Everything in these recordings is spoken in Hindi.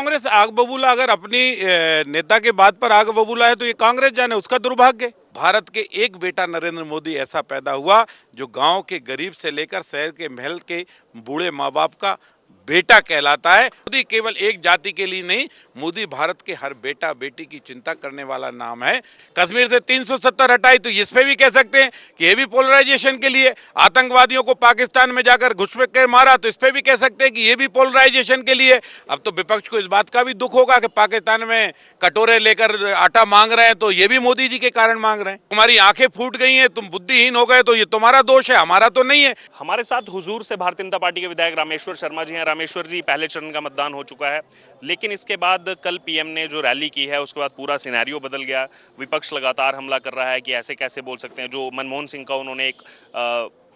कांग्रेस आग बबूला अगर अपनी नेता के बात पर आग बबूला है तो ये कांग्रेस जाने, उसका दुर्भाग्य है। भारत के एक बेटा नरेंद्र मोदी ऐसा पैदा हुआ जो गांव के गरीब से लेकर शहर के महल के बूढ़े माँ बाप का बेटा कहलाता है। मोदी केवल एक जाति के लिए नहीं, मोदी भारत के हर बेटा बेटी की चिंता करने वाला नाम है। कश्मीर से 370 हटाई तो इस पे भी कह सकते हैं कि ये भी पोलराइजेशन के लिए। आतंकवादियों को पाकिस्तान में जाकर घुसपैठ कर मारा तो इस पे भी कह सकते हैं कि ये भी पोलराइजेशन के लिए। अब तो विपक्ष को इस बात का भी दुख होगा कि पाकिस्तान में कटोरे लेकर आटा मांग रहे हैं तो ये भी मोदी जी के कारण मांग रहे हैं। तुम्हारी आंखें फूट गई हैं, तुम बुद्धिहीन हो गए तो ये तुम्हारा दोष है, हमारा तो नहीं है। हमारे साथ हुजूर से भारतीय जनता पार्टी के विधायक रामेश्वर शर्मा जी हैं। रामेश्वर जी, पहले चरण का मतदान हो चुका है, लेकिन इसके बाद कल पीएम ने जो रैली की है उसके बाद पूरा सिनेरियो बदल गया। विपक्ष लगातार हमला कर रहा है कि ऐसे कैसे बोल सकते हैं। जो मनमोहन सिंह का उन्होंने एक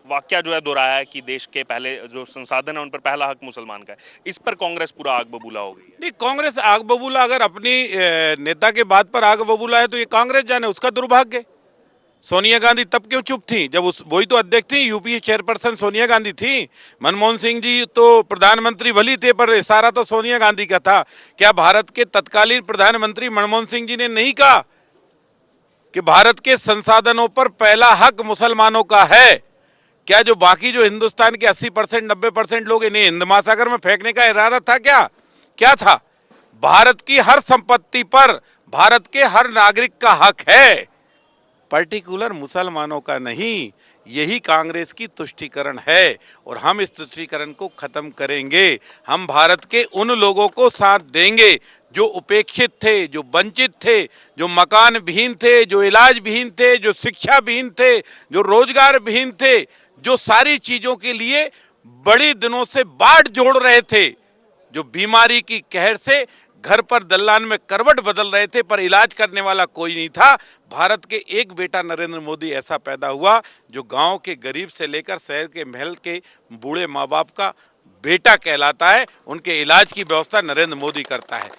वाक्य जो है दोहराया है कि देश के पहले जो संसाधन है उन पर पहला हक मुसलमान का है। इस पर कांग्रेस पूरा आग बबूला हो गई है। नहीं, कांग्रेस आग बबूला अगर अपनी नेता के बात पर आग बबूला है तो ये कांग्रेस जाने, उसका दुर्भाग्य है। सोनिया गांधी तब क्यों चुप थी जब वही तो अध्यक्ष थी, यूपीए चेयरपर्सन सोनिया गांधी थी। मनमोहन सिंह जी तो प्रधानमंत्री भली थे पर इशारा तो सोनिया गांधी का था। क्या भारत के तत्कालीन प्रधानमंत्री मनमोहन सिंह जी ने नहीं कहा कि भारत के संसाधनों पर पहला हक मुसलमानों का है? क्या जो बाकी जो हिंदुस्तान के 80% 90% लोग इन्हें हिंद महासागर में फेंकने का इरादा था? क्या था? भारत की हर संपत्ति पर भारत के हर नागरिक का हक है, पर्टिकुलर मुसलमानों का नहीं। यही कांग्रेस की तुष्टीकरण है और हम इस तुष्टीकरण को खत्म करेंगे। हम भारत के उन लोगों को साथ देंगे जो उपेक्षित थे, जो वंचित थे, जो मकान विहीन थे, जो इलाज विहीन थे, जो शिक्षा विहीन थे, जो रोजगार विहीन थे, जो सारी चीजों के लिए बड़ी दिनों से बाट जोड़ रहे थे, जो बीमारी की कहर से घर पर दल्लान में करवट बदल रहे थे पर इलाज करने वाला कोई नहीं था। भारत के एक बेटा नरेंद्र मोदी ऐसा पैदा हुआ जो गांव के गरीब से लेकर शहर के महल के बूढ़े माँ बाप का बेटा कहलाता है। उनके इलाज की व्यवस्था नरेंद्र मोदी करता है।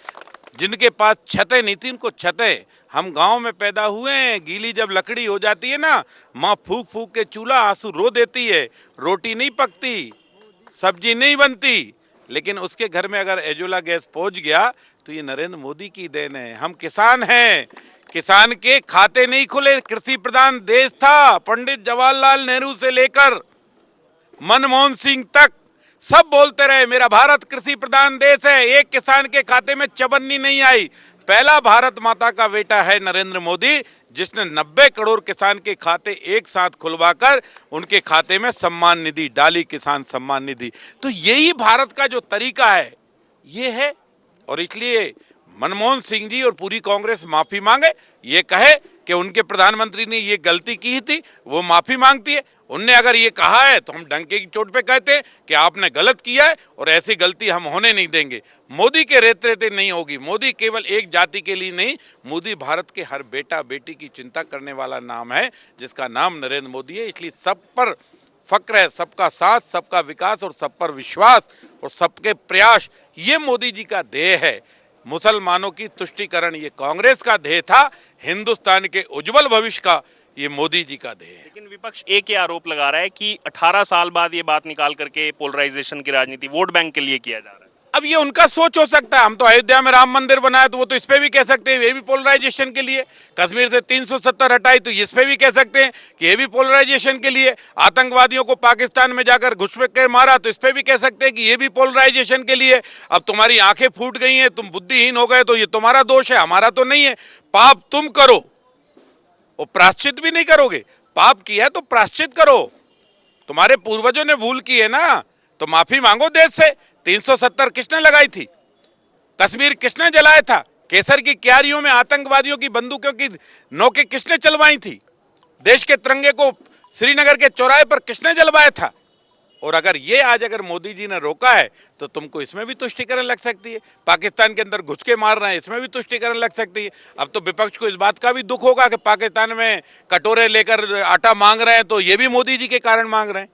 जिनके पास छतें नहीं थी उनको छतें। हम गांव में पैदा हुए हैं, गीली जब लकड़ी हो जाती है ना, माँ फूक फूक के चूल्हा आंसू रो देती है, रोटी नहीं पकती, सब्जी नहीं बनती, लेकिन उसके घर में अगर एजोला गैस पहुंच गया तो ये नरेंद्र मोदी की देन है। हम किसान हैं, किसान के खाते नहीं खुले। कृषि प्रधान देश था। पंडित जवाहरलाल नेहरू से लेकर मनमोहन सिंह तक सब बोलते रहे मेरा भारत कृषि प्रधान देश है। एक किसान के खाते में चवन्नी नहीं आई। पहला भारत माता का बेटा है नरेंद्र मोदी, जिसने 90 करोड़ किसान के खाते एक साथ खुलवाकर उनके खाते में सम्मान निधि डाली, किसान सम्मान निधि। तो यही भारत का जो तरीका है ये है। और इसलिए मनमोहन सिंह जी और पूरी कांग्रेस माफी मांगे, ये कहे कि उनके प्रधानमंत्री ने ये गलती की थी, वो माफी मांगती है। उनने अगर ये कहा है तो हम डंके की चोट पे कहते हैं कि आपने गलत किया है और ऐसी गलती हम होने नहीं देंगे। मोदी के रेते रेते नहीं होगी। मोदी केवल एक जाति के लिए नहीं, मोदी भारत के हर बेटा बेटी की चिंता करने वाला नाम है, जिसका नाम नरेंद्र मोदी है। इसलिए सब पर फक्र है, सबका साथ, सबका विकास और सब पर विश्वास और सबके प्रयास, ये मोदी जी का ध्येय है। मुसलमानों की तुष्टीकरण ये कांग्रेस का ध्येय था। हिंदुस्तान के उज्जवल भविष्य का ये मोदी जी का ध्येय है। लेकिन विपक्ष एक ही आरोप लगा रहा है कि 18 साल बाद ये बात निकाल करके पोलराइजेशन की राजनीति वोट बैंक के लिए किया जा रहा है। अब ये उनका सोच हो सकता है। हम तो अयोध्या में राम मंदिर बनाया तो वो तो इस पे भी कह सकते हैं ये भी पोलराइजेशन के लिए। कश्मीर से 370 हटाई तो इस पे भी कह सकते हैं कि ये भी पोलराइजेशन के लिए। आतंकवादियों को पाकिस्तान में जाकर घुसपैठ कर मारा तो इस पे भी कह सकते हैं कि ये भी पोलराइजेशन के लिए। अब तुम्हारी आंखें फूट गई हैं, तुम बुद्धिहीन हो गए तो ये तुम्हारा दोष है, हमारा तो नहीं है। पाप तुम करो और प्रायश्चित भी नहीं करोगे। पाप किया है तो प्रायश्चित करो। तुम्हारे पूर्वजों ने भूल की है ना, तो माफी मांगो देश से। 370 किसने लगाई थी? कश्मीर किसने जलाया था? केसर की क्यारियों में आतंकवादियों की बंदूकों की नोकें किसने चलवाई थी? देश के तिरंगे को श्रीनगर के चौराहे पर किसने जलवाया था? और अगर मोदी जी ने रोका है तो तुमको इसमें भी तुष्टीकरण लग सकती है। पाकिस्तान के अंदर घुस के मार रहे हैं, इसमें भी तुष्टीकरण लग सकती है। अब तो विपक्ष को इस बात का भी दुख होगा कि पाकिस्तान में कटोरे लेकर आटा मांग रहे हैं तो ये भी मोदी जी के कारण मांग रहे हैं।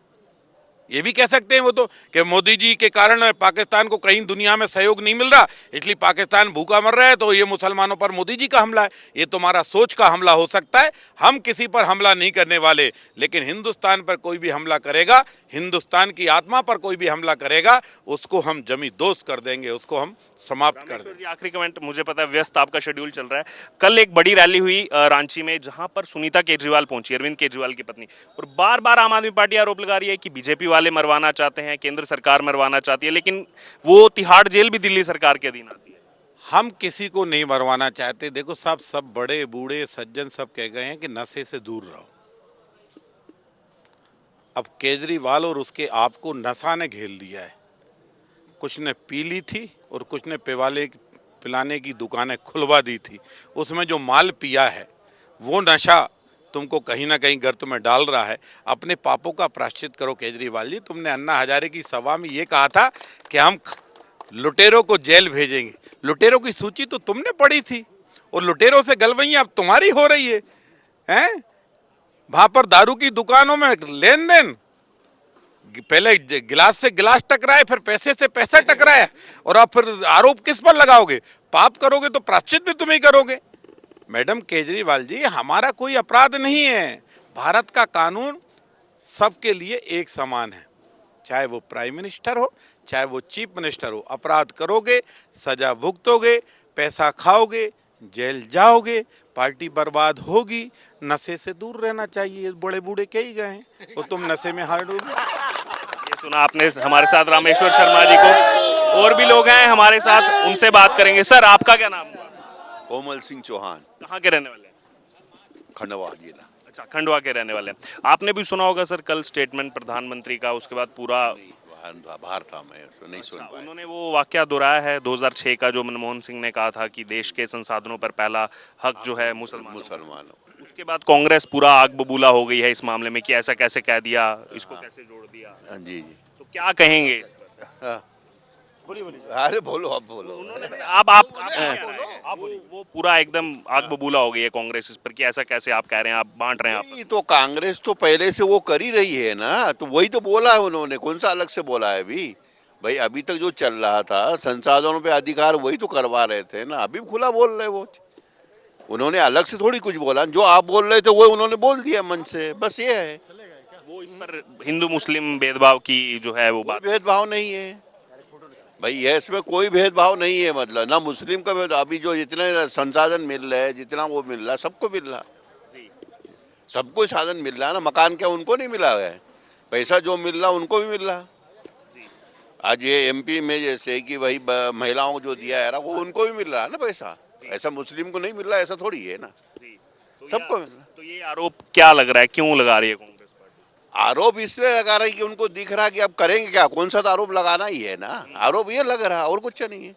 ये भी कह सकते हैं वो तो कि मोदी जी के कारण पाकिस्तान को कहीं दुनिया में सहयोग नहीं मिल रहा, इसलिए पाकिस्तान भूखा मर रहा है, तो ये मुसलमानों पर मोदी जी का हमला है। ये तुम्हारा सोच का हमला हो सकता है। हम किसी पर हमला नहीं करने वाले, लेकिन हिंदुस्तान पर कोई भी हमला करेगा, हिंदुस्तान की आत्मा पर कोई भी हमला करेगा उसको हम जमी दोस्त कर देंगे, उसको हम समाप्त कर रामेश्वर देंगे। जी, आखिरी कमेंट। मुझे पता है व्यस्त आपका शेड्यूल चल रहा है। कल एक बड़ी रैली हुई रांची में, जहां पर सुनीता केजरीवाल पहुंची, अरविंद केजरीवाल की पत्नी, और बार बार आम आदमी पार्टी आरोप लगा रही है कि बीजेपी वाले मरवाना चाहते हैं, केंद्र सरकार मरवाना चाहती है, लेकिन वो तिहाड़ जेल भी दिल्ली सरकार के अधीन आती है। हम किसी को नहीं मरवाना चाहते। देखो साहब, सब बड़े बूढ़े सज्जन सब कह गए हैं कि नशे से दूर रहो। अब केजरीवाल और उसके आप को नशा ने घेर लिया है। कुछ ने पी ली थी और कुछ ने पिलाने की दुकानें खुलवा दी थी। उसमें जो माल पिया है वो नशा तुमको कहीं ना कहीं गर्त में डाल रहा है। अपने पापों का प्रायश्चित करो केजरीवाल जी। तुमने अन्ना हजारे की सभा में ये कहा था कि हम लुटेरों को जेल भेजेंगे। लुटेरों की सूची तो तुमने पढ़ी थी और लुटेरों से गलवैया अब तुम्हारी हो रही है, हैं? वहां पर दारू की दुकानों में लेन देन, पहले गिलास से गिलास टकराए, फिर पैसे से पैसा टकराया, और आप फिर आरोप किस पर लगाओगे? पाप करोगे तो प्रायश्चित भी तुम ही करोगे। मैडम केजरीवाल जी, हमारा कोई अपराध नहीं है। भारत का कानून सबके लिए एक समान है, चाहे वो प्राइम मिनिस्टर हो, चाहे वो चीफ मिनिस्टर हो। अपराध करोगे, सजा भुगतोगे, पैसा खाओगे, जेल जाओगे, पार्टी बर्बाद होगी। नशे से दूर रहना चाहिए। बड़े बूढ़े कह ही गए हैं, और तुम नशे में हार डूबे। ये सुना आपने हमारे साथ रामेश्वर शर्मा जी को। और भी लोग हैं हमारे साथ, उनसे बात करेंगे। सर, आपका क्या नाम हुआ? कोमल सिंह चौहान, कहाँ के रहने वाले हैं? खंडवा जिला। अच्छा, खंडवा के रहने वाले हैं। आपने भी सुना होगा सर कल स्टेटमेंट प्रधानमंत्री का, उसके बाद पूरा बाहर था, मैं तो नहीं सुन पाया। उन्होंने वो वाकया दोहराया है 2006 का, जो मनमोहन सिंह ने कहा था कि देश के संसाधनों पर पहला हक जो है मुसलमानों का। मुसलमानों। उसके बाद कांग्रेस पूरा आग बबूला हो गई है इस मामले में कि ऐसा कैसे कह दिया, इसको कैसे जोड़ दिया। हाँ, जी जी। तो क्या कहेंगे इस पर? हाँ। अरे बोलो, आप बोलो। आप क्या राय है? वो पूरा एकदम आग बबूला हो गई है कांग्रेस इस पर कि ऐसा कैसे आप कह रहे हैं, आप बांट रहे हैं आप। नहीं, तो कांग्रेस तो पहले से वो कर ही रही है ना, तो वही तो बोला है उन्होंने। कौन सा अलग से बोला है अभी? भाई अभी तक जो चल रहा था संसाधनों पे अधिकार, वही तो करवा रहे थे ना। अभी खुला बोल रहे वो, उन्होंने अलग से थोड़ी कुछ बोला। जो आप बोल रहे थे वो उन्होंने बोल दिया मन से, बस ये है। वो इस पर हिंदू मुस्लिम भेदभाव की जो है वो कोई बात। भेदभाव नहीं है भाई, ये इसमें कोई भेदभाव नहीं है। मतलब ना मुस्लिम का भेदभाव, अभी जो जितने संसाधन मिल रहे हैं, जितना वो मिल रहा है, सबको मिल रहा, सबको साधन मिल रहा है ना। मकान क्या उनको नहीं मिला है? पैसा जो मिल रहा उनको भी मिल रहा। आज ये एमपी में जैसे कि वही महिलाओं को जो दिया है ना, वो उनको भी मिल रहा है ना पैसा। ऐसा मुस्लिम को नहीं मिल रहा, ऐसा थोड़ी है ना, तो सबको मिल रहा। तो ये आरोप क्या लग रहा है, क्यों लगा रही है कांग्रेस पार्टी? आरोप इसलिए लगा रही कि उनको दिख रहा है कि अब करेंगे क्या, कौन सा तो आरोप लगाना ही है ना। आरोप ये लग रहा, और कुछ नहीं है।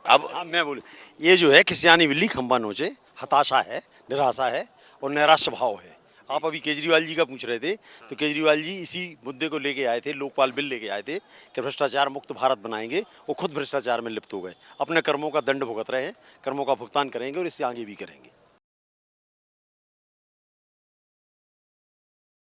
अब हाँ, मैं बोलूँ, ये जो है खिसियानी बिल्ली खंबा नोचे, हताशा है, निराशा है और नैराश्य भाव है। आप अभी केजरीवाल जी का पूछ रहे थे, तो केजरीवाल जी इसी मुद्दे को लेके आए थे, लोकपाल बिल लेके आए थे कि भ्रष्टाचार मुक्त भारत बनाएंगे। वो खुद भ्रष्टाचार में लिप्त हो गए, अपने कर्मों का दंड भुगत रहे हैं, कर्मों का भुगतान करेंगे और इससे आगे भी करेंगे।